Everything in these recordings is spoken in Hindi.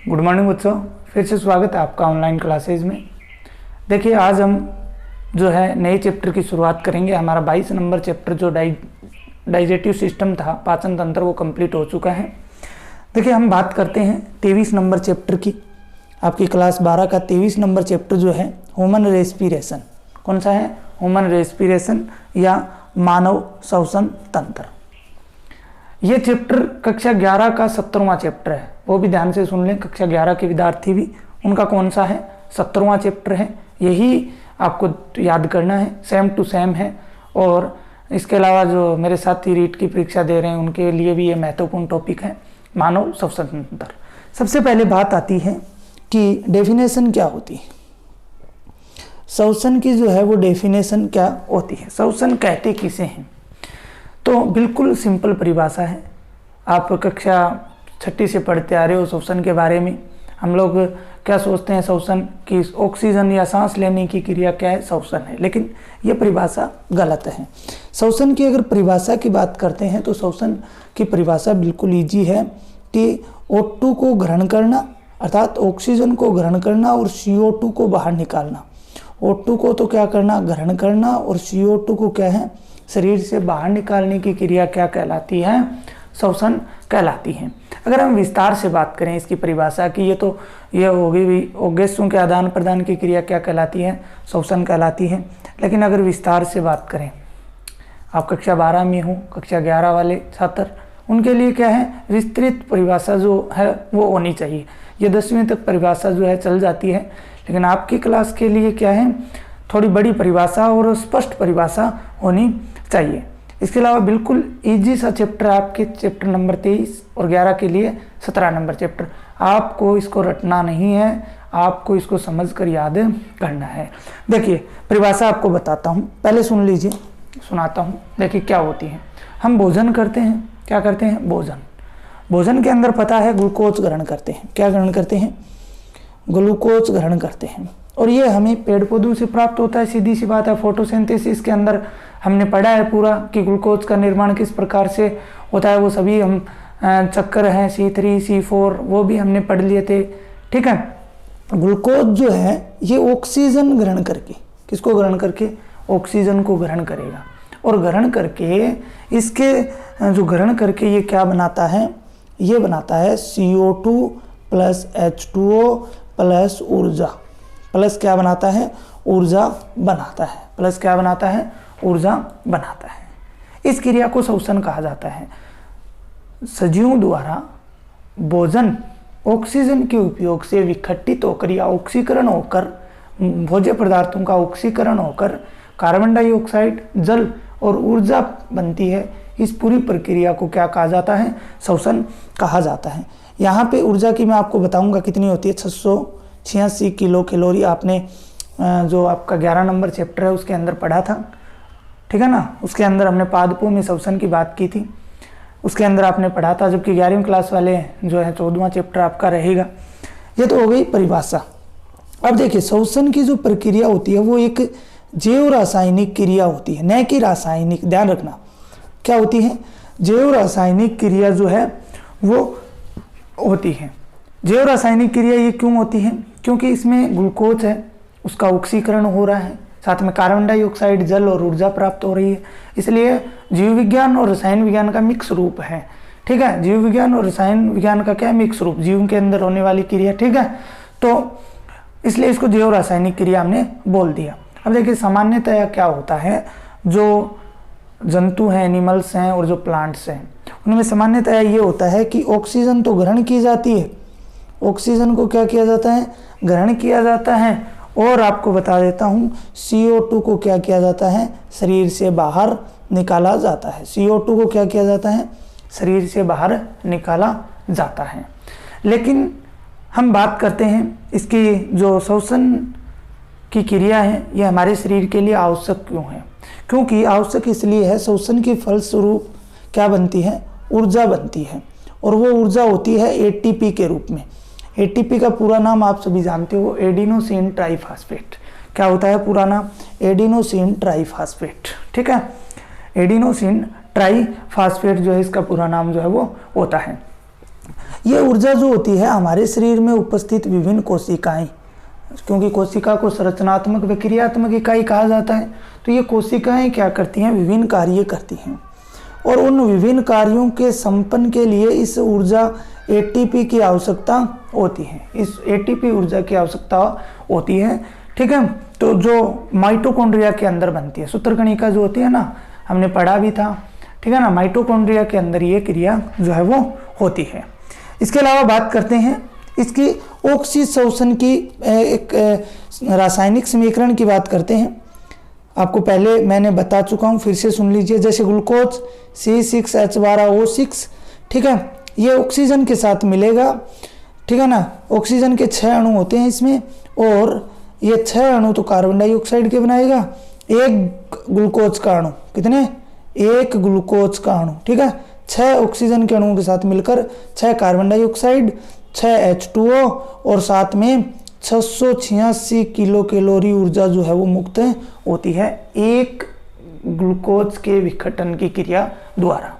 गुड मॉर्निंग बच्चों, फिर से स्वागत है आपका ऑनलाइन क्लासेज में। देखिए आज हम जो है नए चैप्टर की शुरुआत करेंगे। हमारा 22 नंबर चैप्टर जो डाइजेस्टिव सिस्टम था, पाचन तंत्र, वो कंप्लीट हो चुका है। देखिए हम बात करते हैं 23 नंबर चैप्टर की। आपकी क्लास 12 का 23 नंबर चैप्टर जो है ह्यूमन रेस्पिरेशन। कौन सा है? ह्यूमन रेस्पिरेशन या मानव श्वसन तंत्र। ये चैप्टर कक्षा 11 का 17वां चैप्टर है, वो भी ध्यान से सुन लें। कक्षा 11 के विद्यार्थी भी, उनका कौन सा है? 17वां चैप्टर है। यही आपको याद करना है, सेम टू सेम है। और इसके अलावा जो मेरे साथी रीट की परीक्षा दे रहे हैं उनके लिए भी ये महत्वपूर्ण टॉपिक है, मानव श्वसन तंत्र। सबसे पहले बात आती है कि डेफिनेशन क्या होती है। श्वसन की जो है वो डेफिनेशन क्या होती है, श्वसन कहते किसे हैं? तो बिल्कुल सिंपल परिभाषा है। आप कक्षा 6 से पढ़ते आ रहे हो श्वसन के बारे में। हम लोग क्या सोचते हैं, श्वसन की ऑक्सीजन या सांस लेने की क्रिया क्या है? श्वसन है। लेकिन ये परिभाषा गलत है। श्वसन की अगर परिभाषा की बात करते हैं तो श्वसन की परिभाषा बिल्कुल ईजी है कि O2 को ग्रहण करना, अर्थात ऑक्सीजन को ग्रहण करना और CO2 को बाहर निकालना। O2 को तो क्या करना? ग्रहण करना। और CO2 को क्या है? शरीर से बाहर निकालने की क्रिया क्या कहलाती है? श्वसन कहलाती है। अगर हम विस्तार से बात करें इसकी परिभाषा की, ये होगी भी गैसों के आदान प्रदान की क्रिया क्या कहलाती है? श्वसन कहलाती है। लेकिन अगर विस्तार से बात करें, आप कक्षा 12 में हो, कक्षा 11 वाले छात्र, उनके लिए क्या है? विस्तृत परिभाषा जो है वो होनी चाहिए। ये 10वीं तक परिभाषा जो है चल जाती है, लेकिन आपकी क्लास के लिए क्या है? थोड़ी बड़ी परिभाषा और स्पष्ट परिभाषा होनी चाहिए। इसके अलावा बिल्कुल इजी सा चैप्टर आपके चैप्टर नंबर 23 और 11 के लिए 17 नंबर चैप्टर। आपको इसको रटना नहीं है, आपको इसको समझकर याद करना है। देखिए परिभाषा आपको बताता हूँ, पहले सुन लीजिए, सुनाता हूँ। देखिए क्या होती है। हम भोजन करते हैं, क्या करते हैं? भोजन। भोजन के अंदर पता है ग्लूकोज ग्रहण करते हैं। क्या ग्रहण करते हैं? ग्लूकोज ग्रहण करते हैं। और ये हमें पेड़ पौधों से प्राप्त होता है, सीधी सी बात है। फोटोसिंथेसिस के अंदर हमने पढ़ा है पूरा कि ग्लूकोज का निर्माण किस प्रकार से होता है। वो सभी हम चक्कर हैं, C3 C4, वो भी हमने पढ़ लिए थे। ठीक है। ग्लूकोज जो है ये ऑक्सीजन ग्रहण करके, किसको ग्रहण करके? ऑक्सीजन को ग्रहण करेगा। और ग्रहण करके इसके जो ग्रहण करके ये क्या बनाता है? ये बनाता है CO2 प्लस H2O प्लस ऊर्जा। प्लस क्या बनाता है? ऊर्जा बनाता है। प्लस क्या बनाता है? ऊर्जा बनाता है। इस क्रिया को श्वसन कहा जाता है। सजीवों द्वारा भोजन ऑक्सीजन के उपयोग से विघटित होकर या ऑक्सीकरण होकर, भोज्य पदार्थों का ऑक्सीकरण होकर कार्बन डाइऑक्साइड, जल और ऊर्जा बनती है। इस पूरी प्रक्रिया को क्या कहा जाता है? श्वसन कहा जाता है। यहाँ पे ऊर्जा की मैं आपको बताऊंगा कितनी होती है। 686 किलो कैलोरी आपने जो आपका 11 नंबर चैप्टर है उसके अंदर पढ़ा था, ठीक है ना। उसके अंदर हमने पादपों में श्वसन की बात की थी, उसके अंदर आपने पढ़ा था। जबकि 11वीं क्लास वाले जो है 14वां चैप्टर आपका रहेगा। ये तो हो गई परिभाषा। अब देखिए श्वसन की जो प्रक्रिया होती है वो एक जैव रासायनिक क्रिया होती है, न कि रासायनिक। ध्यान रखना क्या होती है? जैव रासायनिक क्रिया जो है वो होती है। जैव रासायनिक क्रिया ये क्यों होती है? क्योंकि इसमें ग्लूकोज है, उसका ऑक्सीकरण हो रहा है, साथ में कार्बन डाइऑक्साइड, जल और ऊर्जा प्राप्त हो रही है। इसलिए जीव विज्ञान और रसायन विज्ञान का मिक्स रूप है। ठीक है। जीव विज्ञान और रसायन विज्ञान का क्या मिक्स रूप? जीव के अंदर होने वाली क्रिया। ठीक है। तो इसलिए इसको जैव रासायनिक क्रिया हमने बोल दिया। अब देखिए सामान्यतः क्या होता है, जो जंतु हैं, एनिमल्स हैं और जो प्लांट्स हैं, उनमें सामान्यतः ये होता है कि ऑक्सीजन तो ग्रहण की जाती है। ऑक्सीजन को क्या किया जाता है? ग्रहण किया जाता है। और आपको बता देता हूँ CO2 को क्या किया जाता है? शरीर से बाहर निकाला जाता है। CO2 को क्या किया जाता है? शरीर से बाहर निकाला जाता है। लेकिन हम बात करते हैं इसकी जो श्वसन की क्रिया है ये हमारे शरीर के लिए आवश्यक क्यों है? क्योंकि आवश्यक इसलिए है, श्वसन के फलस्वरूप क्या बनती है? ऊर्जा बनती है। और वो ऊर्जा होती है ATP के रूप में। ATP का पूरा नाम आप सभी जानते हो, एडिनोसिन ट्राइफॉस्फेट। क्या होता है पूरा नाम? Adenosine triphosphate. ठीक है। एडिनोसिन ट्राइफॉस्फेट जो है इसका पूरा नाम जो है वो होता है। ये ऊर्जा जो होती है हमारे शरीर में उपस्थित विभिन्न कोशिकाएं, क्योंकि कोशिका को संरचनात्मक व क्रियात्मक इकाई कहा जाता है, तो ये कोशिकाएं क्या करती हैं, विभिन्न कार्य करती हैं, और उन विभिन्न कार्यों के संपन्न के लिए इस ऊर्जा एटीपी की आवश्यकता होती है, इस एटीपी ऊर्जा की आवश्यकता होती है। ठीक है, तो जो माइटोकॉन्ड्रिया के अंदर बनती है, सूत्रकणिका जो होती है ना, हमने पढ़ा भी था, ठीक है ना, माइटोकॉन्ड्रिया के अंदर ये क्रिया जो है वो होती है। इसके अलावा बात करते हैं इसकी ऑक्सीशोषण की एक रासायनिक समीकरण की बात करते हैं। आपको पहले मैंने बता चुका हूँ, फिर से सुन लीजिए। जैसे ग्लूकोज C6H12O6, ठीक है, ये ऑक्सीजन के साथ मिलेगा, ठीक है ना, ऑक्सीजन के 6 अणु होते हैं इसमें, और ये 6 अणु तो कार्बन डाइऑक्साइड के बनाएगा। एक ग्लूकोज का अणु, कितने, एक ग्लूकोज का अणु, ठीक है, 6 ऑक्सीजन के अणुओं के साथ मिलकर 6 कार्बन डाइऑक्साइड, 6 H2O, और साथ में 686 किलो कैलोरी ऊर्जा जो है वो मुक्त होती है एक ग्लूकोज के विघटन की क्रिया द्वारा।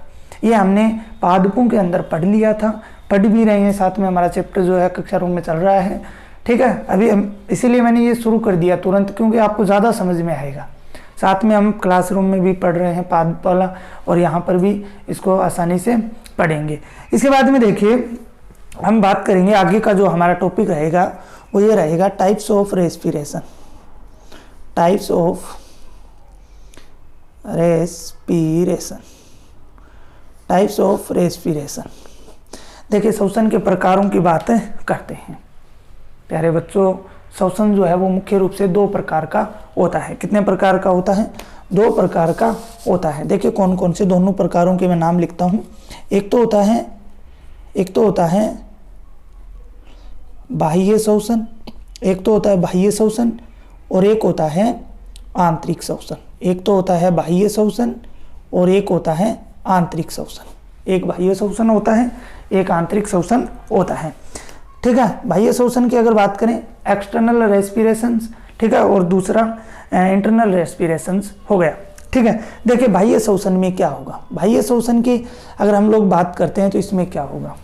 ये हमने पादपों के अंदर पढ़ लिया था, पढ़ भी रहे हैं, साथ में हमारा चैप्टर जो है कक्षा रूम में चल रहा है। ठीक है, अभी इसीलिए मैंने ये शुरू कर दिया तुरंत, क्योंकि आपको ज़्यादा समझ में आएगा। साथ में हम क्लासरूम में भी पढ़ रहे हैं पादप वाला, और यहाँ पर भी इसको आसानी से पढ़ेंगे। इसके बाद में देखिए हम बात करेंगे आगे का जो हमारा टॉपिक रहेगा वो ये रहेगा types of respiration. Types of respiration, types of respiration. देखिए श्वसन के प्रकारों की बातें करते हैं प्यारे बच्चों। श्वसन जो है वो मुख्य रूप से 2 प्रकार का होता है। कितने प्रकार का होता है? 2 प्रकार का होता है। देखिए कौन कौन से दोनों प्रकारों के मैं नाम लिखता हूँ। एक तो होता है बाह्य श्वसन, एक तो होता है बाह्य श्वसन, और एक होता है आंतरिक श्वसन। एक तो होता है बाह्य श्वसन और एक होता है आंतरिक श्वसन। एक बाह्य श्वसन होता है, एक आंतरिक श्वसन होता है। ठीक है, बाह्य श्वसन की अगर बात करें एक्सटर्नल रेस्पिरेशंस, ठीक है, और दूसरा इंटरनल रेस्पिरेशंस हो गया। ठीक है, देखिए बाह्य श्वसन में क्या होगा। बाह्य श्वसन की अगर हम लोग बात करते हैं तो इसमें क्या होगा,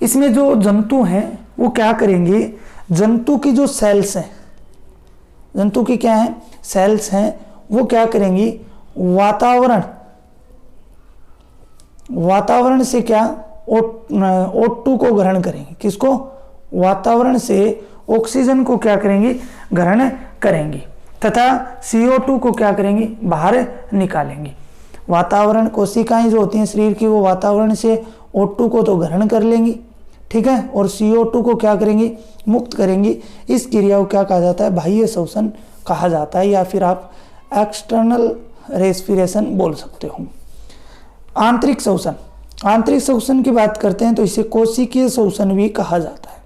इसमें जो जंतु हैं वो क्या करेंगे, जंतु की जो सेल्स हैं, जंतु की क्या है, सेल्स हैं, वो क्या करेंगी, वातावरण से क्या O2 को ग्रहण करेंगे। किसको? वातावरण से ऑक्सीजन को क्या करेंगी, ग्रहण करेंगी, तथा CO2 को क्या करेंगी, बाहर निकालेंगी। वातावरण, कोशिकाएं जो होती हैं शरीर की, वो वातावरण से O2 को तो ग्रहण कर लेंगी, ठीक है, और CO2 को क्या करेंगी, मुक्त करेंगी। इस क्रिया को क्या कहा जाता है, बाह्य श्वसन कहा जाता है, या फिर आप एक्सटर्नल रेस्पिरेशन बोल सकते हो। आंतरिक श्वसन, आंतरिक श्वसन की बात करते हैं तो इसे कोशिकीय श्वसन भी कहा जाता है।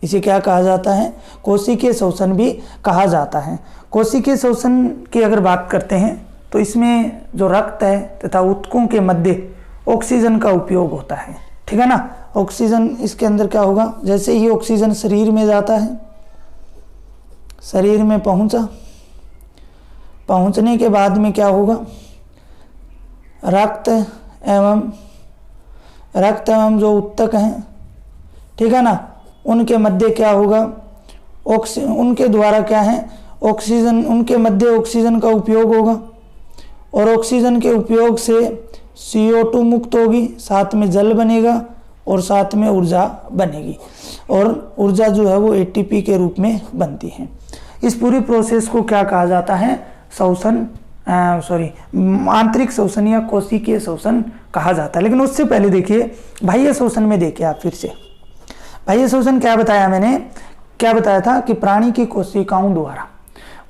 इसे क्या कहा जाता है, कोशिकीय श्वसन भी कहा जाता है। कोशिकीय श्वसन की अगर बात करते हैं तो इसमें जो रक्त है तथा ऊतकों के मध्य ऑक्सीजन का उपयोग होता है। ठीक है ना, ऑक्सीजन इसके अंदर क्या होगा, जैसे ही ऑक्सीजन शरीर में जाता है, शरीर में पहुंचने के बाद में क्या होगा, रक्त एवं जो ऊतक हैं, ठीक है ना, उनके मध्य क्या होगा, उनके द्वारा क्या है, ऑक्सीजन, उनके मध्य ऑक्सीजन का उपयोग होगा, और ऑक्सीजन के उपयोग से CO2 मुक्त होगी, साथ में जल बनेगा और साथ में ऊर्जा बनेगी, और ऊर्जा जो है वो ATP के रूप में बनती है। इस पूरी प्रोसेस को क्या कहा जाता है, श्वसन आंतरिक श्वसन या कोशिकीय श्वसन कहा जाता है। लेकिन उससे पहले देखिए बाह्य श्वसन में देखिए आप फिर से, बाह्य श्वसन क्या बताया मैंने, क्या बताया था कि प्राणी की कोशिकाओं द्वारा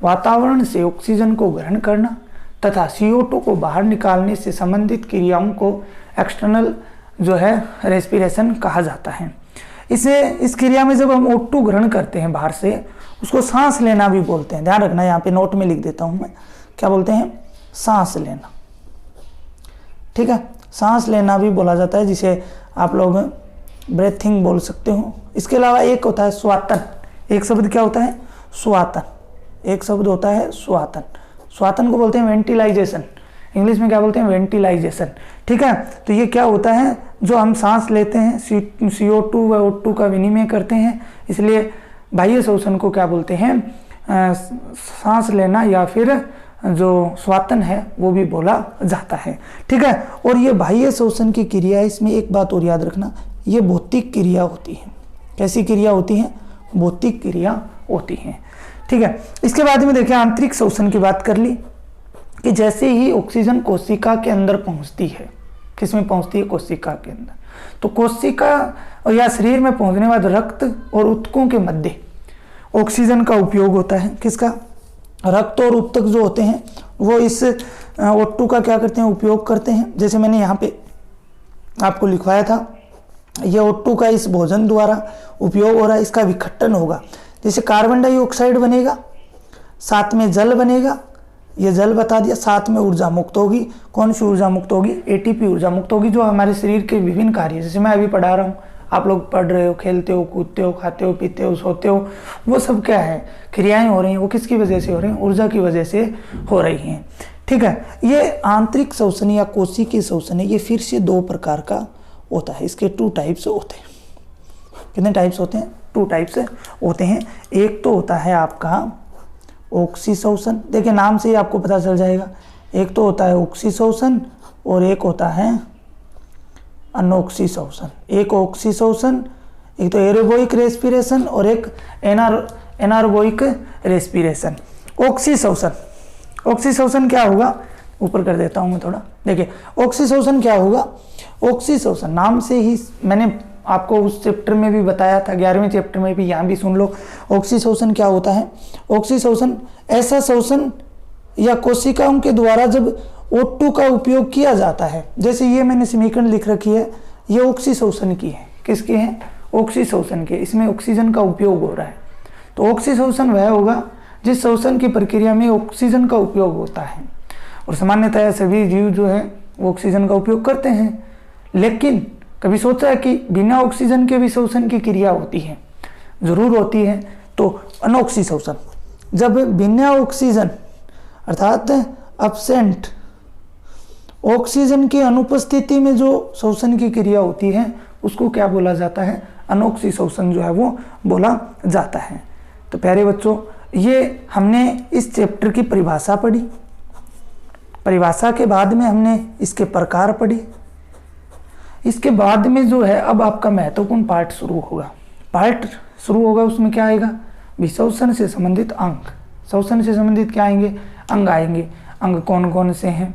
वातावरण से ऑक्सीजन को ग्रहण करना तथा CO2 को बाहर निकालने से संबंधित क्रियाओं को एक्सटर्नल जो है रेस्पिरेशन कहा जाता है। इस क्रिया में जब हम O2 ग्रहण करते हैं बाहर से, उसको सांस लेना भी बोलते हैं। ध्यान रखना, यहाँ पे नोट में लिख देता हूँ मैं, क्या बोलते हैं, सांस लेना। ठीक है, सांस लेना भी बोला जाता है, जिसे आप लोग ब्रेथिंग बोल सकते हो। इसके अलावा एक होता है स्वातन। एक शब्द क्या होता है, स्वातन। एक शब्द होता है स्वातन। स्वातन को बोलते हैं वेंटिलाइजेशन। इंग्लिश में क्या बोलते हैं, वेंटिलाइजेशन। ठीक है, तो ये क्या होता है, जो हम सांस लेते हैं CO2 व O2 का विनिमय करते हैं, इसलिए बाह्य श्वसन को क्या बोलते हैं, सांस लेना या फिर जो श्वासन है वो भी बोला जाता है। ठीक है, और ये बाह्य श्वसन की क्रिया है, इसमें एक बात और याद रखना, ये भौतिक क्रिया होती है। कैसी क्रिया होती है, भौतिक क्रिया होती है। ठीक है, इसके बाद में देखिए आंतरिक श्वसन की बात कर ली कि जैसे ही ऑक्सीजन कोशिका के अंदर पहुंचती है, किसमें पहुंचती है, कोशिका के अंदर, तो कोशिका या शरीर में पहुंचने के बाद रक्त और ऊतकों के मध्य ऑक्सीजन का उपयोग होता है। किसका, रक्त और ऊतक जो होते हैं वो इस O2 का क्या करते हैं, उपयोग करते हैं। जैसे मैंने यहाँ पे आपको लिखवाया था, ये O2 का इस भोजन द्वारा उपयोग हो रहा है, इसका विघटन होगा। जैसे कार्बन डाइऑक्साइड बनेगा, साथ में जल बनेगा, ये जल बता दिया, साथ में ऊर्जा मुक्त होगी। कौन सी ऊर्जा मुक्त होगी, ATP ऊर्जा मुक्त होगी, जो हमारे शरीर के विभिन्न कार्य, जैसे मैं अभी पढ़ा रहा हूँ, आप लोग पढ़ रहे हो, खेलते हो, कूदते हो, खाते हो, पीते हो, सोते हो, वो सब क्या है, क्रियाएं हो रही हैं, वो किसकी वजह से हो रही हैं, ऊर्जा की वजह से हो रही हैं। ठीक है, ये आंतरिक श्वसन या कोशिकीय श्वसन है, ये फिर से 2 प्रकार का होता है। इसके 2 टाइप्स होते हैं। कितने टाइप्स होते हैं, 2 टाइप्स होते हैं। एक तो होता है आपका ऑक्सी श्वसन, देखिए नाम से ही आपको पता चल जाएगा, एक तो होता है ऑक्सी श्वसन और एक होता है अनोक्सी श्वसन। एक ऑक्सी श्वसन, एक तो एरोबोइक रेस्पिरेशन और एक एनारोबोइक रेस्पिरेशन। ऑक्सी श्वसन, ऑक्सी श्वसन क्या होगा, ऊपर कर देता हूं मैं थोड़ा, देखिए ऑक्सी श्वसन क्या होगा, ऑक्सी श्वसन नाम से ही मैंने आपको उस चैप्टर में भी बताया था, 11वें चैप्टर में भी, यहाँ भी सुन लो। ऑक्सी श्वसन क्या होता है, ऑक्सी श्वसन ऐसा श्वसन या कोशिकाओं के द्वारा जब O2 का उपयोग किया जाता है, जैसे ये मैंने समीकरण लिख रखी है, ये ऑक्सी श्वसन की है। किसकी है, ऑक्सी श्वसन की, इसमें ऑक्सीजन का उपयोग हो रहा है। तो ऑक्सी श्वसन वह होगा जिस श्वसन की प्रक्रिया में ऑक्सीजन का उपयोग होता है, और सामान्यतः सभी जीव जो है वो ऑक्सीजन का उपयोग करते हैं, लेकिन कभी सोचा है कि बिना ऑक्सीजन के भी श्वसन की क्रिया होती है, जरूर होती है। तो अनोक्सी श्वसन, जब बिना ऑक्सीजन अर्थात एब्सेंट, ऑक्सीजन की अनुपस्थिति में जो श्वसन की क्रिया होती है उसको क्या बोला जाता है, अनोक्सी श्वसन जो है वो बोला जाता है। तो प्यारे बच्चों, ये हमने इस चैप्टर की परिभाषा पढ़ी, परिभाषा के बाद में हमने इसके प्रकार पढ़ी, इसके बाद में जो है अब आपका महत्वपूर्ण पार्ट शुरू होगा। उसमें क्या आएगा, श्वसन से संबंधित अंग, श्वसन से संबंधित क्या आएंगे, अंग आएंगे। अंग कौन कौन से हैं,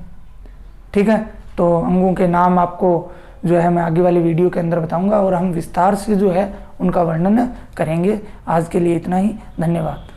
ठीक है, तो अंगों के नाम आपको जो है मैं आगे वाली वीडियो के अंदर बताऊंगा, और हम विस्तार से जो है उनका वर्णन करेंगे। आज के लिए इतना ही, धन्यवाद।